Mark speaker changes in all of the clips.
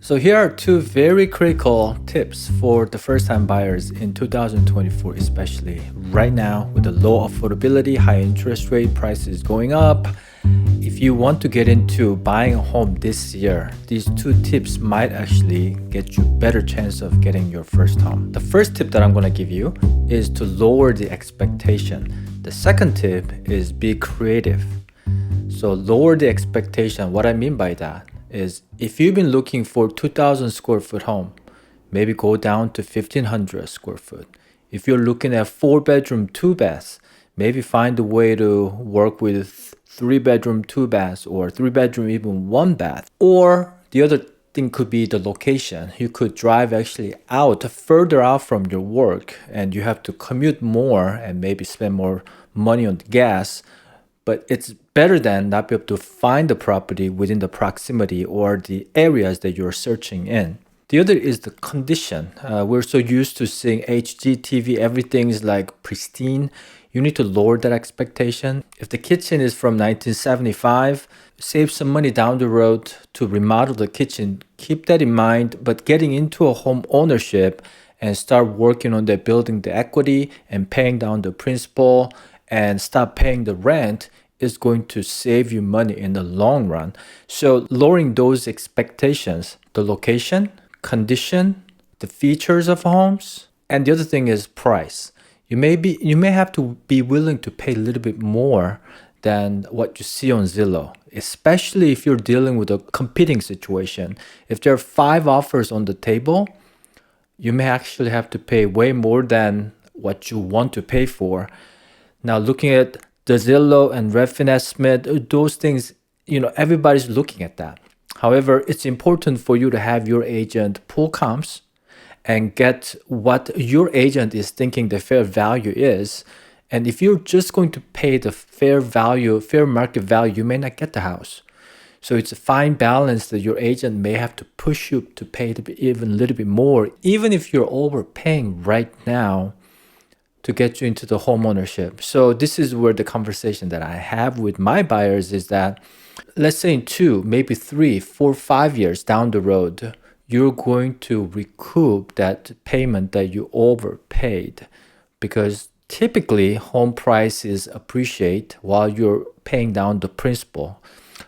Speaker 1: So here are two very critical tips for the first-time buyers in 2024, especially right now with the low affordability, high interest rate, prices going up. If you want to get into buying a home this year, these two tips might actually get you better chance of getting your first home. The first tip that I'm going to give you is to lower the expectation. The second tip is be creative. So lower the expectation. What I mean by that is if you've been looking for 2,000 square foot home, maybe go down to 1,500 square foot. If you're looking at 4-bedroom, 2 baths, maybe find a way to work with 3-bedroom, 2 baths, or 3-bedroom, even 1 bath. Or the other thing could be the location. You could drive actually out further out from your work and you have to commute more and maybe spend more money on gas. But it's better than not be able to find the property within the proximity or the areas that you're searching in. The other is the condition. We're so used to seeing HGTV, everything is like pristine. You need to lower that expectation. If the kitchen is from 1975, save some money down the road to remodel the kitchen. Keep that in mind, but getting into a home ownership and start working on that, building the equity and paying down the principal and stop paying the rent is going to save you money in the long run. So lowering those expectations, the location, condition, the features of homes, and the other thing is price. You may have to be willing to pay a little bit more than what you see on Zillow, especially if you're dealing with a competing situation. If there are 5 offers on the table, you may actually have to pay way more than what you want to pay for. Now, looking at the Zillow and Redfin Estimate, those things, everybody's looking at that. However, it's important for you to have your agent pull comps and get what your agent is thinking the fair value is. And if you're just going to pay the fair market value, you may not get the house. So it's a fine balance that your agent may have to push you to pay even a little bit more, even if you're overpaying right now, to get you into the home ownership. So this is where the conversation that I have with my buyers is that, let's say in 2, maybe 3, 4, 5 years down the road, you're going to recoup that payment that you overpaid, because typically home prices appreciate while you're paying down the principal.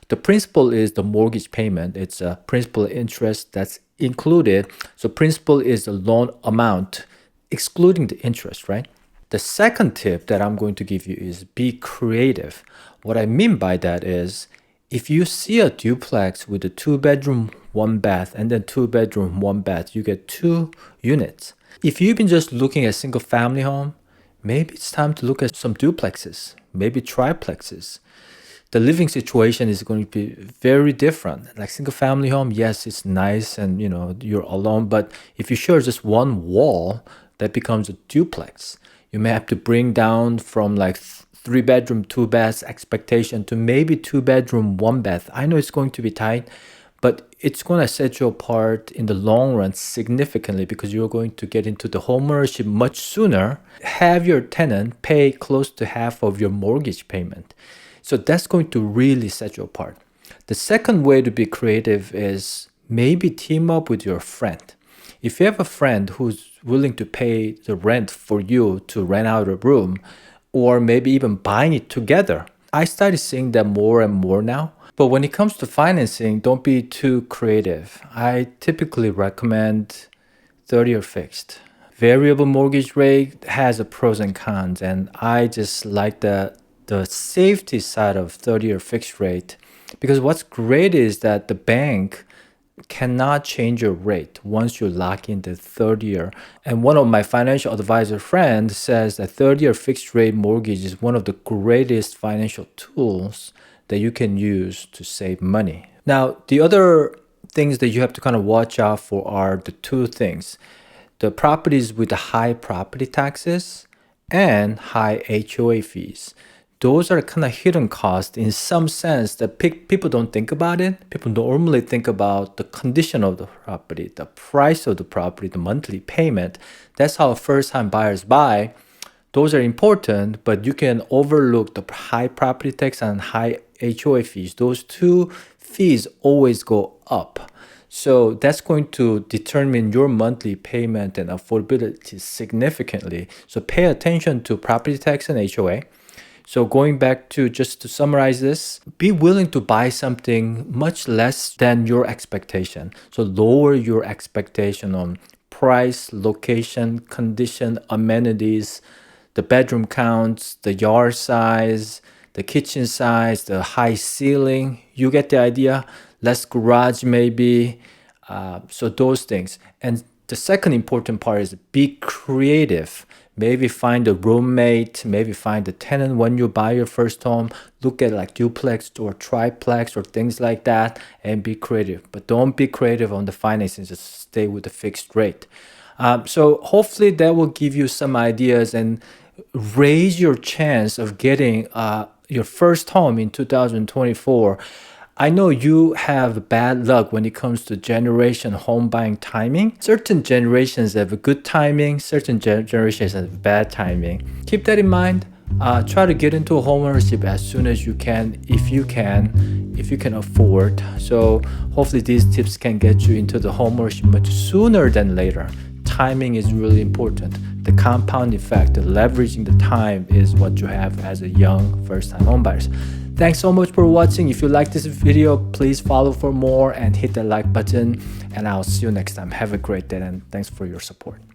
Speaker 1: The principal is the mortgage payment. It's a principal interest that's included. So principal is the loan amount, excluding the interest, right? The second tip that I'm going to give you is be creative. What I mean by that is if you see a duplex with a 2-bedroom, 1 bath, and then 2-bedroom, 1 bath, you get 2 units. If you've been just looking at single family home, maybe it's time to look at some duplexes, maybe triplexes. The living situation is going to be very different. Like single family home, yes, it's nice and you're alone, but if you share just one wall, that becomes a duplex. You may have to bring down from like 3-bedroom, 2 baths expectation to maybe 2-bedroom, 1 bath. I know it's going to be tight, but it's going to set you apart in the long run significantly because you're going to get into the homeownership much sooner, have your tenant pay close to half of your mortgage payment. So that's going to really set you apart. The second way to be creative is maybe team up with your friend. If you have a friend who's willing to pay the rent for you to rent out a room, or maybe even buying it together, I started seeing that more and more now. But when it comes to financing, don't be too creative. I typically recommend 30-year fixed. Variable mortgage rate has a pros and cons, and I just like the safety side of 30-year fixed rate, because what's great is that the bank cannot change your rate once you lock in the 30-year. And one of my financial advisor friends says that 30-year fixed rate mortgage is one of the greatest financial tools that you can use to save money. Now, the other things that you have to kind of watch out for are the 2 things. The properties with the high property taxes and high HOA fees. Those are kind of hidden costs in some sense that people don't think about it. People normally think about the condition of the property, the price of the property, the monthly payment. That's how first-time buyers buy. Those are important, but you can overlook the high property tax and high HOA fees. Those 2 fees always go up. So that's going to determine your monthly payment and affordability significantly. So pay attention to property tax and HOA. So going back to just to summarize this, be willing to buy something much less than your expectation. So lower your expectation on price, location, condition, amenities, the bedroom counts, the yard size, the kitchen size, the high ceiling. You get the idea. Less garage maybe. So those things. And the second important part is be creative. Maybe find a roommate, maybe find a tenant when you buy your first home. Look at like duplex or triplex or things like that and be creative. But don't be creative on the financing, just stay with the fixed rate. So hopefully that will give you some ideas and raise your chance of getting your first home in 2024. I know you have bad luck when it comes to generation home buying timing. Certain generations have a good timing, certain generations have bad timing. Keep that in mind. Try to get into homeownership as soon as you can, if you can afford. So hopefully these tips can get you into the homeownership much sooner than later. Timing is really important. The compound effect, the leveraging the time is what you have as a young first-time homebuyers. Thanks so much for watching. If you like this video, please follow for more and hit the like button. And I'll see you next time. Have a great day and thanks for your support.